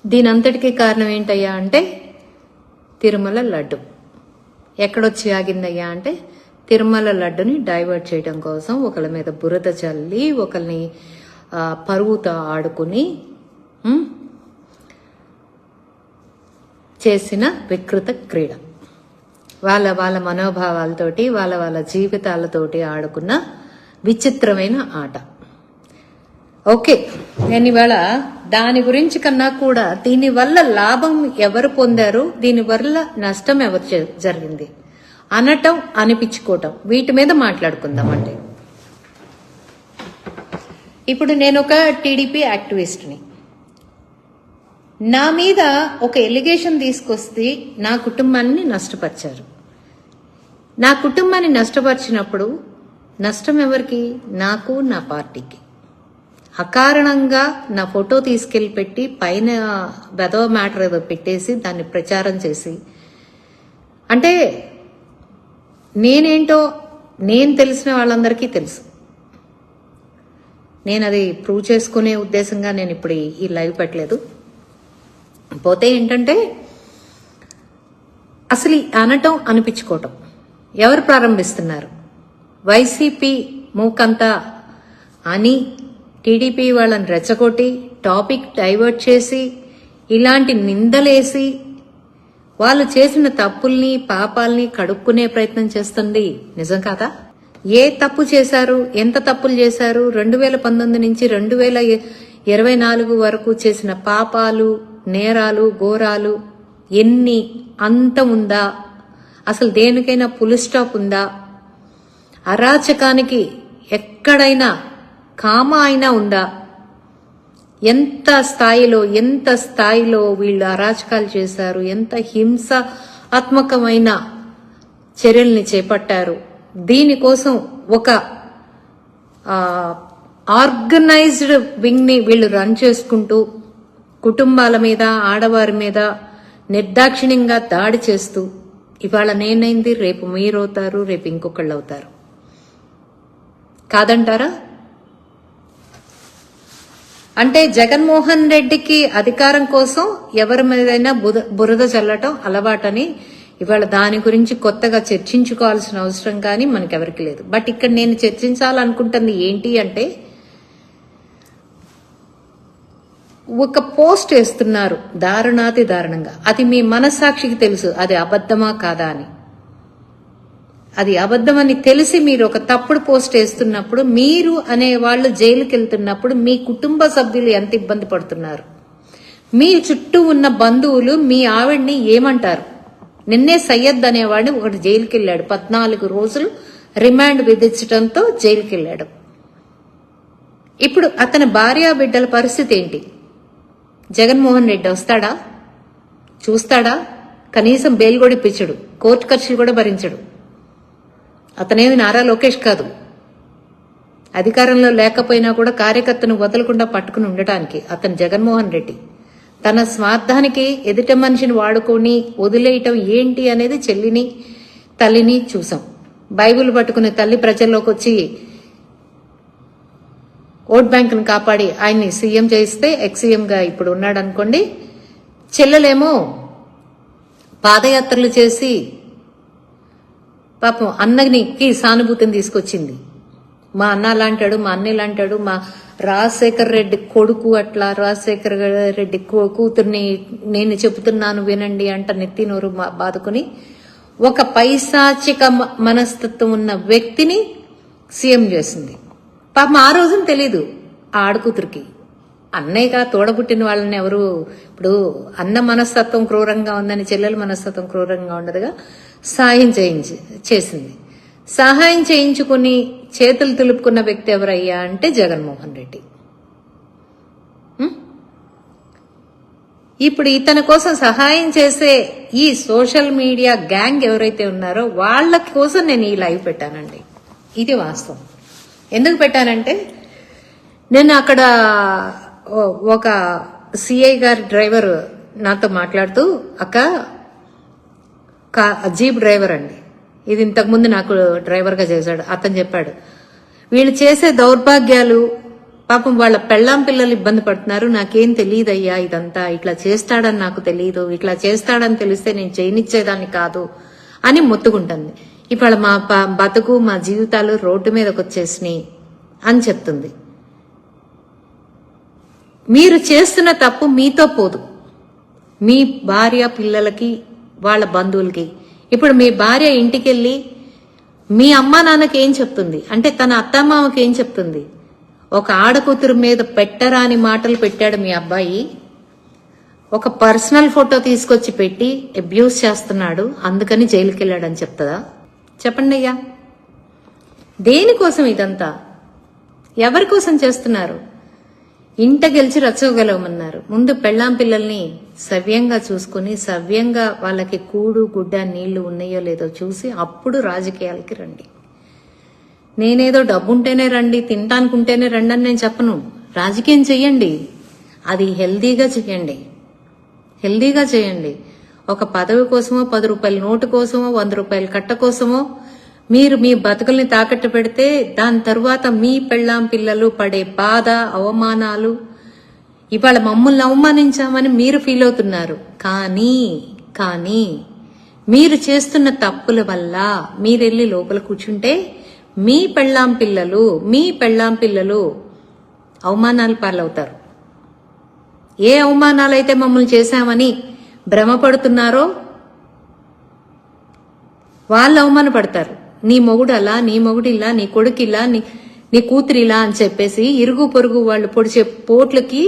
దీని అంతటికీ కారణం ఏంటయ్యా అంటే తిరుమల లడ్డు. ఎక్కడొచ్చి ఆగిందయ్యా అంటే తిరుమల లడ్డుని డైవర్ట్ చేయడం కోసం ఒకళ్ళ మీద బురద చల్లి ఒకళ్ళని పరువుతో ఆడుకుని చేసిన వికృత క్రీడ. వాళ్ళ మనోభావాలతోటి వాళ్ళ జీవితాలతోటి ఆడుకున్న విచిత్రమైన ఆట. ఓకే, నేను ఇవాళ దాని గురించి కన్నా కూడా దీనివల్ల లాభం ఎవరు పొందారు, దీనివల్ల నష్టం ఎవరు జరిగింది అనటం అనిపించుకోవటం, వీటి మీద మాట్లాడుకుందామండి. ఇప్పుడు నేను ఒక టీడీపీ యాక్టివిస్ట్ని. నా మీద ఒక ఎలిగేషన్ తీసుకొస్తే నా కుటుంబాన్ని నష్టపరిచారు. నా కుటుంబాన్ని నష్టపరిచినప్పుడు నష్టం ఎవరికి? నాకు, నా పార్టీకి. అకారణంగా నా ఫోటో తీసుకెళ్లి పెట్టి పైన బెదవ మ్యాటర్ ఏదో పెట్టేసి దాన్ని ప్రచారం చేసి, అంటే నేనేంటో నేను తెలిసిన వాళ్ళందరికీ తెలుసు. నేను అది ప్రూవ్ చేసుకునే ఉద్దేశంగా నేను ఇప్పుడు ఈ లైవ్ పెట్టలేదు. పోతే ఏంటంటే అసలు అనటం అనిపించుకోవటం ఎవరు ప్రారంభిస్తున్నారు? వైసీపీ మూకంతా అని టీడీపీ వాళ్ళని రెచ్చగొట్టి టాపిక్ డైవర్ట్ చేసి ఇలాంటి నిందలేసి వాళ్ళు చేసిన తప్పుల్ని పాపాల్ని కడుక్కునే ప్రయత్నం చేస్తుంది. నిజం కాదా? ఏ తప్పు చేశారు, ఎంత తప్పులు చేశారు, 2019 నుంచి 2024 వరకు చేసిన పాపాలు, నేరాలు, ఘోరాలు ఎన్ని, అంత ఉందా? అసలు దేనికైనా ఫుల్ స్టాప్ ఉందా? అరాచకానికి ఎక్కడైనా కామా అయినా ఉందా? ఎంత స్థాయిలో వీళ్ళు అరాచకాలు చేశారు, ఎంత హింసాత్మకమైన చర్యల్ని చేపట్టారు. దీనికోసం ఒక ఆర్గనైజ్డ్ వింగ్ ని వీళ్ళు రన్ చేసుకుంటూ కుటుంబాల మీద, ఆడవారి మీద నిర్దాక్షిణ్యంగా దాడి చేస్తూ ఇవాళ నేనైంది, రేపు మీరవుతారు, రేపు ఇంకొకళ్ళు అవుతారు. కాదంటారా? అంటే జగన్మోహన్ రెడ్డికి అధికారం కోసం ఎవరి మీదైనా బురద చల్లటం అలవాటని ఇవాళ దాని గురించి కొత్తగా చర్చించుకోవాల్సిన అవసరం కానీ మనకెవరికి లేదు. బట్ ఇక్కడ నేను చర్చించాలనుకుంటుంది ఏంటి అంటే, ఒక పోస్ట్ వేస్తున్నారు దారుణాతి దారుణంగా. అది మీ మనస్సాక్షికి తెలుసు అది అబద్ధమా కాదా అని. అది అబద్ధమని తెలిసి మీరు ఒక తప్పుడు పోస్ట్ వేస్తున్నప్పుడు, మీరు అనే వాళ్ళు జైలుకి వెళ్తున్నప్పుడు మీ కుటుంబ సభ్యులు ఎంత ఇబ్బంది పడుతున్నారు? మీ చుట్టూ ఉన్న బంధువులు మీ ఆవిడ్ని ఏమంటారు? నిన్నే సయ్యద్ అనేవాడిని ఒకటి జైలుకి వెళ్ళాడు, 14 రోజులు రిమాండ్ విధించడంతో జైలుకి వెళ్ళాడు. ఇప్పుడు అతని భార్యా బిడ్డల పరిస్థితి ఏంటి? జగన్మోహన్ రెడ్డి వస్తాడా? చూస్తాడా? కనీసం బెయిల్ కూడా ఇప్పించడు, కోర్టు ఖర్చులు కూడా భరించడు. అతనేమి నారా లోకేష్ కాదు. అధికారంలో లేకపోయినా కూడా కార్యకర్తను వదలకుండా పట్టుకుని ఉండటానికి అతను జగన్మోహన్ రెడ్డి. తన స్వార్థానికి ఎదుట మనిషిని వాడుకొని వదిలేయటం ఏంటి అనేది చెల్లిని, తల్లిని చూసాం. బైబిల్ పట్టుకునే తల్లి ప్రజల్లోకి వచ్చి ఓట్ బ్యాంకును కాపాడి ఆయన్ని సీఎం చేస్తే, ఎక్స్-సీఎంగా ఇప్పుడు ఉన్నాడు అనుకోండి. చెల్లెలేమో పాదయాత్రలు చేసి పాపం అన్నకి సానుభూతిని తీసుకొచ్చింది. మా అన్న లాంటాడు, మా అన్నయ్య లాంటాడు, మా రాజశేఖర్ రెడ్డి కొడుకు అట్లా, రాజశేఖర్ రెడ్డి కూతుర్ని నేను చెబుతున్నాను వినండి అంట నెత్తి నోరు బాదుకుని ఒక పైశాచిక మనస్తత్వం ఉన్న వ్యక్తిని సీఎం చేసింది. పాపం ఆ రోజున తెలీదు ఆ ఆడకూతురికి. అన్నయ్యగా తోడబుట్టిన వాళ్ళని ఎవరు, ఇప్పుడు అన్న మనస్తత్వం క్రూరంగా ఉందని చెల్లెల మనస్తత్వం క్రూరంగా ఉండదుగా, సహాయం చేసింది. సహాయం చేయించుకుని చేతులు తులుపుకున్న వ్యక్తి ఎవరయ్యా అంటే జగన్మోహన్ రెడ్డి. ఇప్పుడు ఇతని కోసం సహాయం చేసే ఈ సోషల్ మీడియా గ్యాంగ్ ఎవరైతే ఉన్నారో వాళ్ళ కోసం నేను ఈ లైవ్ పెట్టానండి. ఇది వాస్తవం. ఎందుకు పెట్టానంటే, నేను అక్కడ ఒక సిఐ గారి డ్రైవర్ నాతో మాట్లాడుతూ, అక్క జీప్ డ్రైవర్ అండి, ఇది ఇంతకుముందు నాకు డ్రైవర్గా చేశాడు, అతను చెప్పాడు వీళ్ళు చేసే దౌర్భాగ్యాలు పాపం వాళ్ళ పెళ్ళాం పిల్లలు ఇబ్బంది పడుతున్నారు. నాకేం తెలియదయ్యా, ఇదంతా ఇట్లా చేస్తాడని నాకు తెలియదు, ఇట్లా చేస్తాడని తెలిస్తే నేను చేయనిచ్చేదాన్ని కాదు అని మొత్తుకుంటుంది. ఇవాళ మా బతుకు మా జీవితాలు రోడ్డు మీదకి వచ్చేసినాయి అని చెప్తుంది. మీరు చేస్తున్న తప్పు మీతో పోదు, మీ భార్య పిల్లలకి వాళ్ళ బంధువులకి. ఇప్పుడు మీ భార్య ఇంటికెళ్ళి మీ అమ్మా నాన్నకి ఏం చెప్తుంది అంటే తన అత్తమామకి ఏం చెప్తుంది? ఒక ఆడకూతురు మీద పెట్టరాని మాటలు పెట్టాడు మీ అబ్బాయి, ఒక పర్సనల్ ఫోటో తీసుకొచ్చి పెట్టి అబ్యూస్ చేస్తున్నాడు, అందుకని జైలుకి వెళ్ళాడని చెప్తుందా? చెప్పండి అయ్యా. దేనికోసం ఇదంతా? ఎవరి కోసం చేస్తున్నారు? ఇంట గెలిచి రచ్చగలవమన్నారు. ముందు పెళ్ళాం పిల్లల్ని సవ్యంగా చూసుకుని సవ్యంగా వాళ్ళకి కూడు గుడ్డ నీళ్లు ఉన్నాయో లేదో చూసి అప్పుడు రాజకీయాలకి రండి. నేనేదో డబ్బుంటేనే రండి, తింటానుకుంటేనే రండి అని నేను చెప్పను. రాజకీయం చెయ్యండి, అది హెల్దీగా చెయ్యండి, హెల్దీగా చేయండి. ఒక పదవి కోసమో 10 రూపాయల నోటు కోసమో 100 రూపాయల కట్ట కోసమో మీరు మీ బతుకుల్ని తాకట్టు పెడితే దాని తరువాత మీ పెళ్ళాం పిల్లలు పడే బాధ అవమానాలు, ఇవాళ మమ్మల్ని అవమానించామని మీరు ఫీల్ అవుతున్నారు. కానీ మీరు చేస్తున్న తప్పుల వల్ల మీరెళ్ళి లోపల కూర్చుంటే మీ పెళ్ళాం పిల్లలు అవమానాలు పాలవుతారు. ఏ అవమానాలైతే మమ్మల్ని చేశామని భ్రమపడుతున్నారో వాళ్ళు అవమానపడతారు. నీ మొగుడు అలా, నీ మొగుడిలా, నీ కొడుకిలా, నీ కూతురిలా అని చెప్పేసి ఇరుగు పొరుగు వాళ్ళు పొడిచే పోట్లకి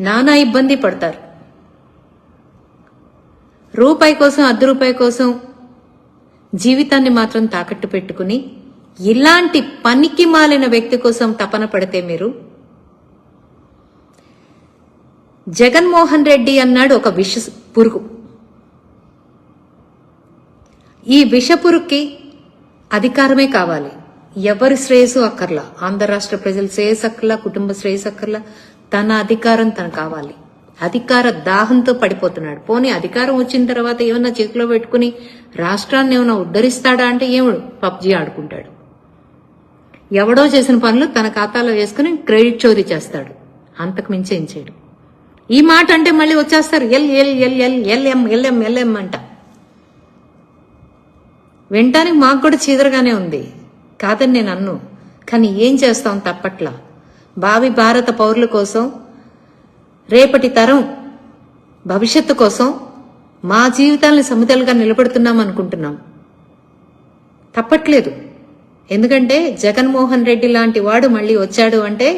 నానా ఇబ్బంది పడతారు. రూపాయి కోసం 10 రూపాయి కోసం జీవితాన్ని మాత్రం తాకట్టు పెట్టుకుని ఇలాంటి పనికి మాలిన వ్యక్తి కోసం తపన పడితే మీరు, జగన్మోహన్ రెడ్డి అన్నాడు ఒక విష పురుగు. ఈ విషపురుక్కి అధికారమే కావాలి, ఎవరి శ్రేయస్సు అక్కర్లా, ఆంధ్ర రాష్ట్ర ప్రజల శ్రేయస్సు అక్కర్లా, కుటుంబ శ్రేయస్సు అక్కర్లా, తన అధికారం తనకు కావాలి. అధికార దాహంతో పడిపోతున్నాడు. పోనీ అధికారం వచ్చిన తర్వాత ఏమన్నా చేతిలో పెట్టుకుని రాష్ట్రాన్ని ఏమైనా ఉద్ధరిస్తాడా అంటే ఏమడు పబ్జీ ఆడుకుంటాడు. ఎవడో చేసిన పనులు తన ఖాతాలో వేసుకుని క్రెడిట్ చోరీ చేస్తాడు, అంతకు మించి ఏం చేయడు. ఈ మాట అంటే మళ్ళీ వచ్చేస్తారు ఎల్ఎం అంట. వినటానికి మాకు కూడా చీదరగానే ఉంది, కాదని నేను అన్ను. కానీ ఏం చేస్తాం, తప్పట్లా. భావి భారత పౌరుల కోసం, రేపటి తరం భవిష్యత్తు కోసం మా జీవితాలను సమతలుగా నిలబెడుతున్నాం అనుకుంటున్నాం. తప్పట్లేదు. ఎందుకంటే జగన్మోహన్ రెడ్డి లాంటి వాడు మళ్ళీ వచ్చాడు అంటే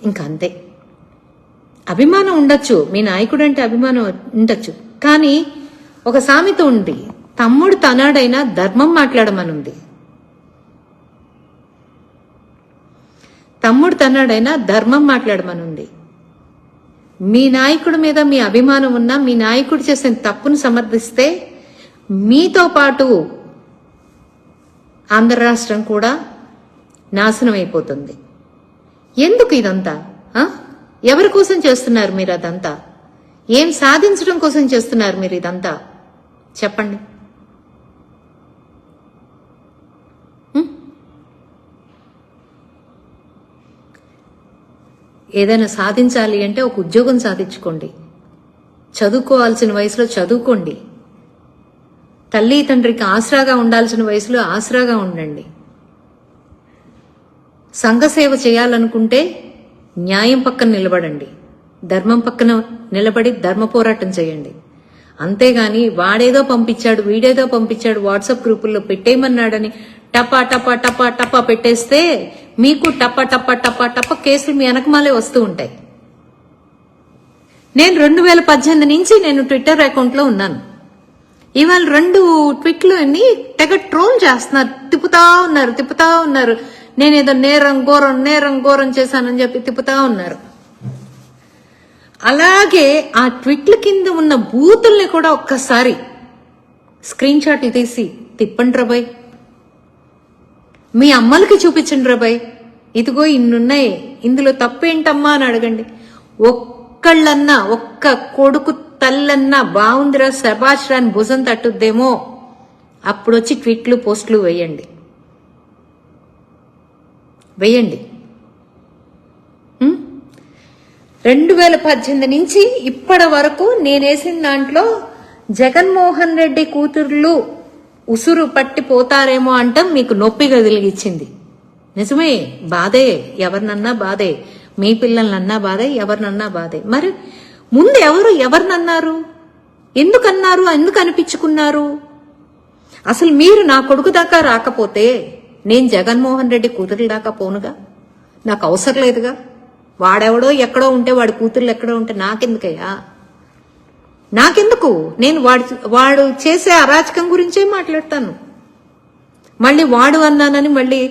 ఇంకా అంతే. అభిమానం ఉండొచ్చు, మీ నాయకుడు అంటే అభిమానం ఉండొచ్చు, కానీ ఒక సామెత ఉంది, తమ్ముడు తనాడైనా ధర్మం మాట్లాడమనుంది. తమ్ముడు తన్నాడైనా ధర్మం మాట్లాడమనుంది. మీ నాయకుడి మీద మీ అభిమానం ఉన్నా మీ నాయకుడు చేసిన తప్పును సమర్థిస్తే మీతో పాటు ఆంధ్ర రాష్ట్రం కూడా నాశనం అయిపోతుంది. ఎందుకు ఇదంతా? ఎవరి కోసం చేస్తున్నారు మీరు అదంతా? ఏం సాధించడం కోసం చేస్తున్నారు మీరు ఇదంతా? చెప్పండి. ఏదైనా సాధించాలి అంటే ఒక ఉద్యోగం సాధించుకోండి, చదువుకోవాల్సిన వయసులో చదువుకోండి, తల్లి తండ్రికి ఆసరాగా ఉండాల్సిన వయసులో ఆసరాగా ఉండండి. సంఘ సేవ చేయాలనుకుంటే న్యాయం పక్కన నిలబడండి, ధర్మం పక్కన నిలబడి ధర్మ పోరాటం చేయండి. అంతేగాని వాడేదో పంపించాడు వీడేదో పంపించాడు వాట్సాప్ గ్రూపుల్లో పెట్టేయమన్నాడని టపా టపా టపా టపా పెట్టేస్తే మీకు టపా టపా టపా టపా కేసులు మీ వెనకమాలే వస్తూ ఉంటాయి. నేను 2018 నుంచి నేను ట్విట్టర్ అకౌంట్లో ఉన్నాను. ఇవాళ 2 ట్వీట్లు అన్ని తెగ ట్రోల్ చేస్తున్నారు, తిప్పుతా ఉన్నారు. నేనేదో నేరం ఘోరం చేశానని చెప్పి తిప్పుతా ఉన్నారు. అలాగే ఆ ట్వీట్ల కింద ఉన్న బూతుల్ని కూడా ఒక్కసారి స్క్రీన్ షాట్లు తీసి తిప్పండి రాబాయ్, మీ అమ్మలకి చూపించండి రాబాయ్, ఇదిగో ఇన్నున్నాయి, ఇందులో తప్పేంటమ్మా అని అడగండి. ఒక్కళ్ళన్నా, ఒక్క కొడుకు తల్లన్నా బాగుందిరా శబాష్ రాని భుజం తట్టుద్దేమో అప్పుడొచ్చి ట్వీట్లు పోస్టులు వేయండి. 2018 నుంచి ఇప్పటి వరకు నేనేసిన దాంట్లో జగన్మోహన్ రెడ్డి కూతుర్లు ఉసురు పట్టిపోతారేమో అంటాం మీకు నొప్పి కలిగించింది. నిజమే, బాధే, ఎవరినన్నా బాధే, మీ పిల్లలన్నా బాధే, ఎవరినన్నా బాధే. మరి ముందు ఎవరినన్నారు, ఎందుకన్నారు, ఎందుకు అనిపించుకున్నారు? అసలు మీరు నా కొడుకు దాకా రాకపోతే నేను జగన్మోహన్ రెడ్డి కూతురు దాకా పోనుగా, నాకు అవసరం లేదుగా. వాడెవడో ఎక్కడో ఉంటే వాడి కూతుర్లు ఎక్కడో ఉంటే నాకెందుకయ్యా, నాకెందుకు? నేను వాడు చేసే అరాచకం గురించే మాట్లాడతాను. మళ్ళీ వాడు అన్నానని మళ్ళీ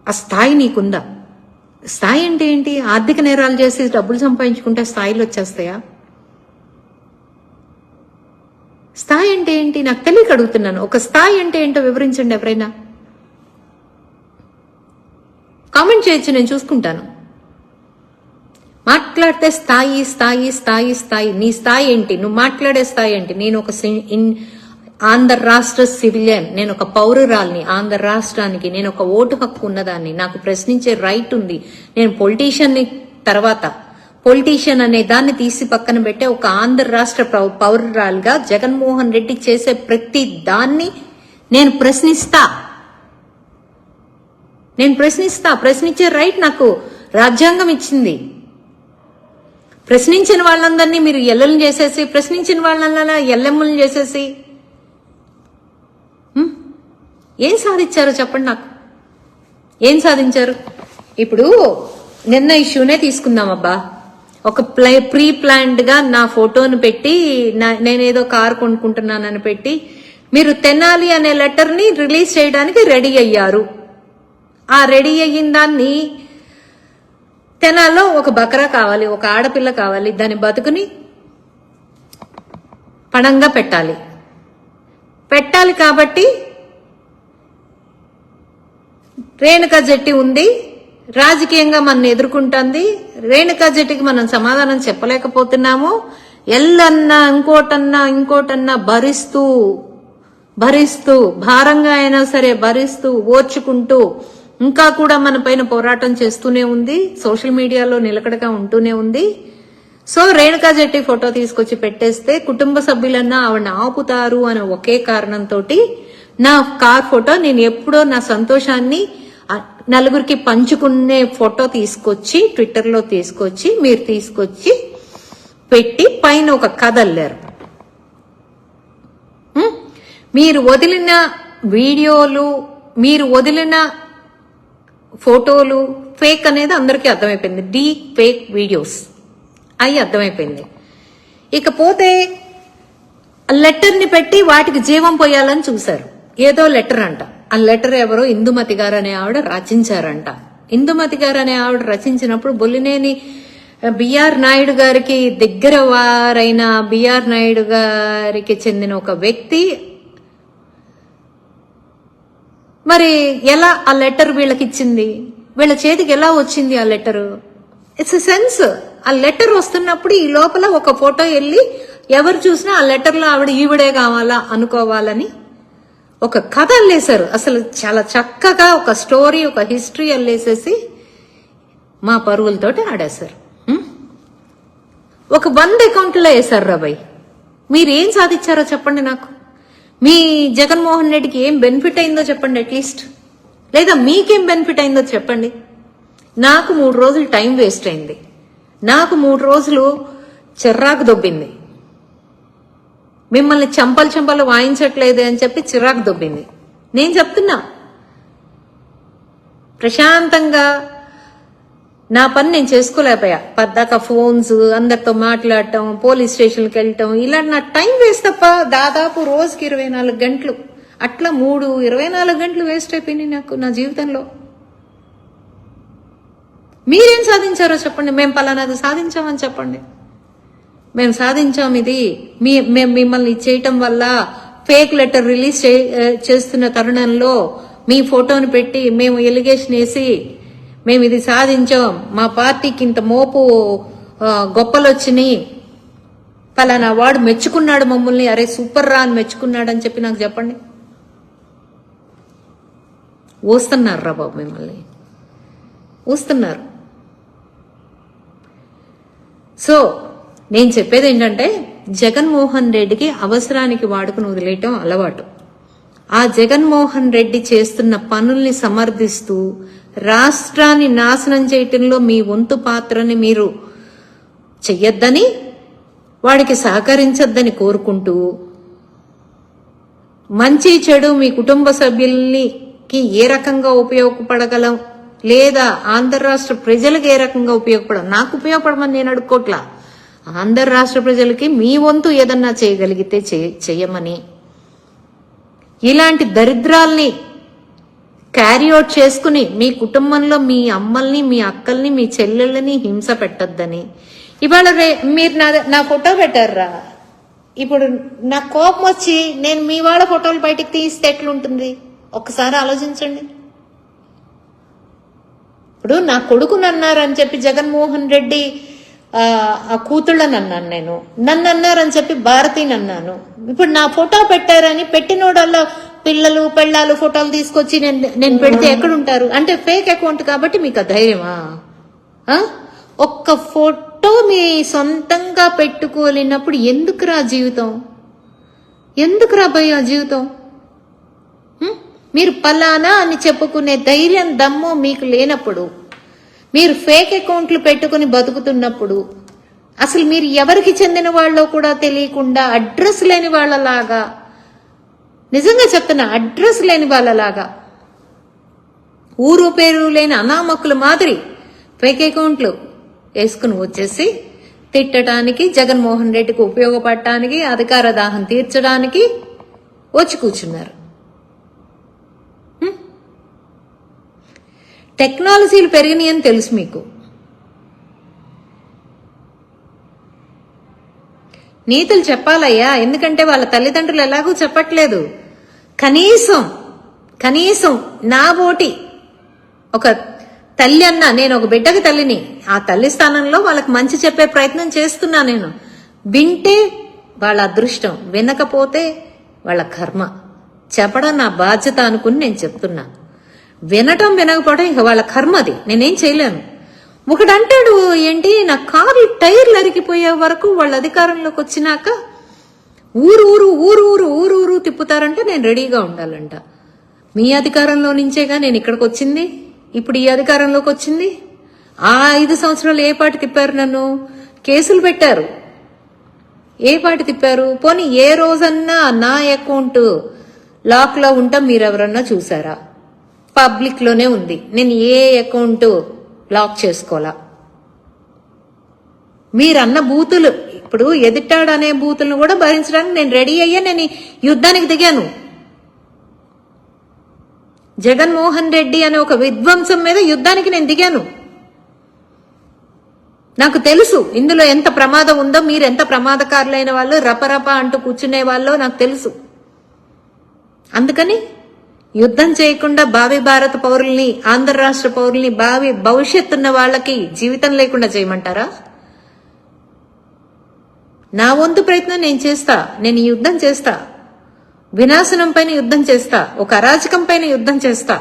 ఆ స్థాయి నీకుందా? స్థాయి అంటే ఏంటి? ఆర్థిక నేరాలు చేసి డబ్బులు సంపాదించుకుంటే స్థాయిలు వచ్చేస్తాయా? స్థాయి అంటే ఏంటి నాకు తెలియక అడుగుతున్నాను. ఒక స్థాయి అంటే ఏంటో వివరించండి ఎవరైనా. కామెంట్ చేయొచ్చు, నేను చూసుకుంటాను. మాట్లాడితే స్థాయి స్థాయి స్థాయి స్థాయి, నీ స్థాయి ఏంటి? నువ్వు మాట్లాడే స్థాయి ఏంటి? నేను ఒక ఆంధ్ర రాష్ట్ర సివిలియన్, నేను ఒక పౌరురాల్ని, ఆంధ్ర రాష్ట్రానికి నేను ఒక ఓటు హక్కు ఉన్నదాన్ని, నాకు ప్రశ్నించే రైట్ ఉంది. నేను పొలిటీషియన్ని తర్వాత పొలిటీషియన్ అనే దాన్ని తీసి పక్కన పెట్టే ఒక ఆంధ్ర రాష్ట్ర పౌరురాలుగా జగన్మోహన్ రెడ్డి చేసే ప్రతి దాన్ని నేను ప్రశ్నిస్తా. ప్రశ్నించే రైట్ నాకు రాజ్యాంగం ఇచ్చింది. ప్రశ్నించిన వాళ్ళందరినీ మీరు ఎల్లెలను చేసేసి, ప్రశ్నించిన వాళ్ళ ఎల్లెమ్మలను చేసేసి ఏం సాధించారో చెప్పండి నాకు. ఏం సాధించారు? ఇప్పుడు నిన్న ఇష్యూనే తీసుకుందాం అబ్బా. ఒక ప్రీ ప్లాన్డ్ గా నా ఫోటోను పెట్టి నేనేదో కారు కొనుక్కుంటున్నానని పెట్టి మీరు తెనాలి అనే లెటర్ ని రిలీజ్ చేయడానికి రెడీ అయ్యారు. ఆ రెడీ అయిన దాన్ని తెనాల్లో ఒక బకరా కావాలి, ఒక ఆడపిల్ల కావాలి, దాని బతుకుని పణంగా పెట్టాలి కాబట్టి రేణుకా జట్టి ఉంది, రాజకీయంగా మన ఎదుర్కొంటుంది. రేణుకా జట్టికి మనం సమాధానం చెప్పలేకపోతున్నాము. ఎల్లన్నా ఇంకోటన్నా భరిస్తూ భారంగా అయినా సరే భరిస్తూ ఓర్చుకుంటూ ఇంకా కూడా మన పైన పోరాటం చేస్తూనే ఉంది. సోషల్ మీడియాలో నిలకడగా ఉంటూనే ఉంది. సో రేణుకా జట్టి ఫోటో తీసుకొచ్చి పెట్టేస్తే కుటుంబ సభ్యులన్నా ఆవిడని ఆపుతారు అనే ఒకే కారణంతో నా కార్ ఫోటో నేను ఎప్పుడో నా సంతోషాన్ని నలుగురికి పంచుకునే ఫోటో తీసుకొచ్చి ట్విట్టర్లో మీరు తీసుకొచ్చి పెట్టి పైన ఒక కథ అల్లారు. మీరు వదిలిన వీడియోలు, మీరు వదిలిన ఫోటోలు ఫేక్ అనేది అందరికీ అర్థమైపోయింది. డీప్ ఫేక్ వీడియోస్ అవి అర్థమైపోయింది. ఇకపోతే లెటర్ని పెట్టి వాటికి జీవం పోయాలని చూశారు. ఏదో లెటర్ అంట. ఆ లెటర్ ఎవరో ఇందుమతి గారు అనే ఆవిడ రచించారంట. ఇందుమతి గారు అనే ఆవిడ రచించినప్పుడు బొల్లినేని బిఆర్ నాయుడు గారికి దగ్గర వారైన బిఆర్ నాయుడు గారికి చెందిన ఒక వ్యక్తి మరి ఎలా ఆ లెటర్ వీళ్ళకి ఇచ్చింది, వీళ్ళ చేతికి ఎలా వచ్చింది ఆ లెటర్? It's a sense. ఆ లెటర్ వస్తున్నప్పుడు ఈ లోపల ఒక ఫోటో వెళ్ళి ఎవరు చూసినా ఆ లెటర్లో ఆవిడ ఈవిడే కావాలా అనుకోవాలని ఒక కథ అల్లేశారు. అసలు చాలా చక్కగా ఒక స్టోరీ, ఒక హిస్టరీ అల్లేసేసి మా పరువులతోటి ఆడేశారు. ఒక 100 అకౌంట్లో వేశారు రాబాయ్. మీరేం సాధించారో చెప్పండి నాకు. మీ జగన్మోహన్ రెడ్డికి ఏం బెనిఫిట్ అయిందో చెప్పండి అట్లీస్ట్. లేదా మీకేం బెనిఫిట్ అయిందో చెప్పండి. నాకు 3 రోజులు టైం వేస్ట్ అయింది. నాకు 3 రోజులు చిర్రాకు దొబ్బింది. మిమ్మల్ని చంపలు వాయించట్లేదు అని చెప్పి చిరాకు దొబ్బింది. నేను చెప్తున్నా, ప్రశాంతంగా నా పని నేను చేసుకోలేకపోయా. పద్దాక ఫోన్స్, అందరితో మాట్లాడటం, పోలీస్ స్టేషన్కి వెళ్ళటం, ఇలా నా టైం వేస్ట్ తప్ప దాదాపు రోజుకి 24 గంటలు, అట్లా 24 గంటలు వేస్ట్ అయిపోయినాయి నాకు నా జీవితంలో. మీరేం సాధించారో చెప్పండి. మేము పలానాది సాధించామని చెప్పండి. మేము సాధించాం ఇది. మేము మిమ్మల్ని చేయటం వల్ల ఫేక్ లెటర్ రిలీజ్ చేస్తున్న తరుణంలో మీ ఫోటోను పెట్టి మేము ఎలిగేషన్ వేసి మేము ఇది సాధించాం, మా పార్టీకి ఇంత మోపు గొప్పలు వచ్చినాయి, పలానా వాడు మెచ్చుకున్నాడు మమ్మల్ని, అరే సూపర్ రా అని మెచ్చుకున్నాడు అని చెప్పి నాకు చెప్పండి. ఊస్తున్నారు రా బాబు, మిమ్మల్ని ఊస్తున్నారు. సో నేను చెప్పేది ఏంటంటే జగన్మోహన్ రెడ్డికి అవసరానికి వాడుకుని వదిలేయటం అలవాటు. ఆ జగన్మోహన్ రెడ్డి చేస్తున్న పనుల్ని సమర్థిస్తూ రాష్ట్రాన్ని నాశనం చేయటంలో మీ వంతు పాత్రని మీరు చెయ్యొద్దని, వాడికి సహకరించొద్దని కోరుకుంటూ, మంచి చెడు మీ కుటుంబ సభ్యులకి ఏ రకంగా ఉపయోగపడగలం, లేదా ఆంధ్ర రాష్ట్ర ప్రజలకు ఏ రకంగా నాకు ఉపయోగపడమని నేను అడుక్కోట్లా. ఆంధ్ర రాష్ట్ర ప్రజలకి మీ వంతు ఏదన్నా చేయగలిగితే చెయ్యమని, ఇలాంటి దరిద్రాల్ని క్యారీఅవుట్ చేసుకుని మీ కుటుంబంలో మీ అమ్మల్ని, మీ అక్కల్ని, మీ చెల్లెళ్ళని హింస పెట్టొద్దని. ఇవాళ మీరు నా ఫోటో పెట్టారా, ఇప్పుడు నా కోపం వచ్చి నేను మీ వాళ్ళ ఫోటోలు బయటికి తీస్తే ఎట్లుంటుంది ఒక్కసారి ఆలోచించండి. ఇప్పుడు నా కొడుకుని అన్నారని చెప్పి జగన్మోహన్ రెడ్డి ఆ కూతుళ్ళని అన్నాను నేను, నన్ను అన్నారని చెప్పి భారతిని అన్నాను. ఇప్పుడు నా ఫోటో పెట్టారని పెట్టినోడల్లో పిల్లలు పెళ్ళాలు ఫోటోలు తీసుకొచ్చి నేను పెడితే ఎక్కడుంటారు? అంటే ఫేక్ అకౌంట్ కాబట్టి మీకు ధైర్యమా? ఒక్క ఫోటో మీ సొంతంగా పెట్టుకోలేనప్పుడు ఎందుకురా జీవితం, ఎందుకురా భయ జీవితం? మీరు పలానా అని చెప్పుకునే ధైర్యం దమ్ము మీకు లేనప్పుడు, మీరు ఫేక్ అకౌంట్లు పెట్టుకుని బతుకుతున్నప్పుడు, అసలు మీరు ఎవరికి చెందిన వాళ్ళో కూడా తెలియకుండా అడ్రస్ లేని వాళ్ళలాగా, నిజంగా చెప్తున్నా అడ్రస్ లేని వాళ్ళలాగా, ఊరు పేరు లేని అనామకుల మాదిరి ఫేక్ అకౌంట్లు వేసుకుని వచ్చేసి తిట్టడానికి, జగన్మోహన్ రెడ్డికి ఉపయోగపడటానికి, అధికార దాహం తీర్చడానికి వచ్చి కూర్చున్నారు. టెక్నాలజీలు పెరిగినాయని తెలుసు మీకు. నీతులు చెప్పాలయ్యా, ఎందుకంటే వాళ్ళ తల్లిదండ్రులు ఎలాగూ చెప్పట్లేదు. కనీసం నా బోటి ఒక తల్లి అన్న, నేను ఒక బిడ్డకి తల్లిని, ఆ తల్లి స్థానంలో వాళ్ళకి మంచి చెప్పే ప్రయత్నం చేస్తున్నా నేను. వింటే వాళ్ళ అదృష్టం, వినకపోతే వాళ్ళ కర్మ. చెప్పడం నా బాధ్యత అనుకుని నేను చెప్తున్నా. వినటం వినకపోవడం ఇక వాళ్ళ కర్మ, అది నేనేం చేయలేను. ఒకడంటాడు ఏంటి, నా కారు టైర్లు అరిగిపోయే వరకు వాళ్ళ అధికారంలోకి వచ్చినాక ఊరు ఊరు ఊరు ఊరు ఊరు ఊరు తిప్పుతారంటే నేను రెడీగా ఉండాలంట. మీ అధికారంలో నుంచేగా నేను ఇక్కడికి వచ్చింది, ఇప్పుడు ఈ అధికారంలోకి వచ్చింది. ఆ 5 సంవత్సరాలు ఏ పాటి తిప్పారు నన్ను? కేసులు పెట్టారు, ఏ పాటి తిప్పారు? పోనీ ఏ రోజన్నా నా అకౌంట్ లాక్ లో ఉంటాం మీరెవరన్నా చూసారా? పబ్లిక్ లోనే ఉంది. నేను ఏ అకౌంట్ లాక్ చేసుకోవాలా? మీరన్న బూతులు, ఇప్పుడు ఎదిటాడనే బూతులను కూడా భరించడానికి నేను రెడీ అయ్యా. నేను యుద్ధానికి దిగాను. జగన్మోహన్ రెడ్డి అనే ఒక విధ్వంసం మీద యుద్ధానికి నేను దిగాను. నాకు తెలుసు ఇందులో ఎంత ప్రమాదం ఉందో, మీరు ఎంత ప్రమాదకారులైన వాళ్ళు, రపరప అంటూ కూర్చునే వాళ్ళో నాకు తెలుసు. అందుకని యుద్ధం చేయకుండా భావి భారత పౌరుల్ని, ఆంధ్ర రాష్ట్ర పౌరుల్ని, భావి భవిష్యత్తున్న వాళ్ళకి జీవితం లేకుండా చేయమంటారా? నా వంతు ప్రయత్నం నేను చేస్తా. నేను యుద్ధం చేస్తా. వినాశనం పైన యుద్ధం చేస్తా. ఒక అరాచకం పైన యుద్ధం చేస్తా.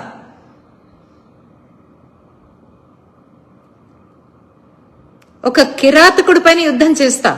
ఒక కిరాతకుడి పైన యుద్ధం చేస్తా.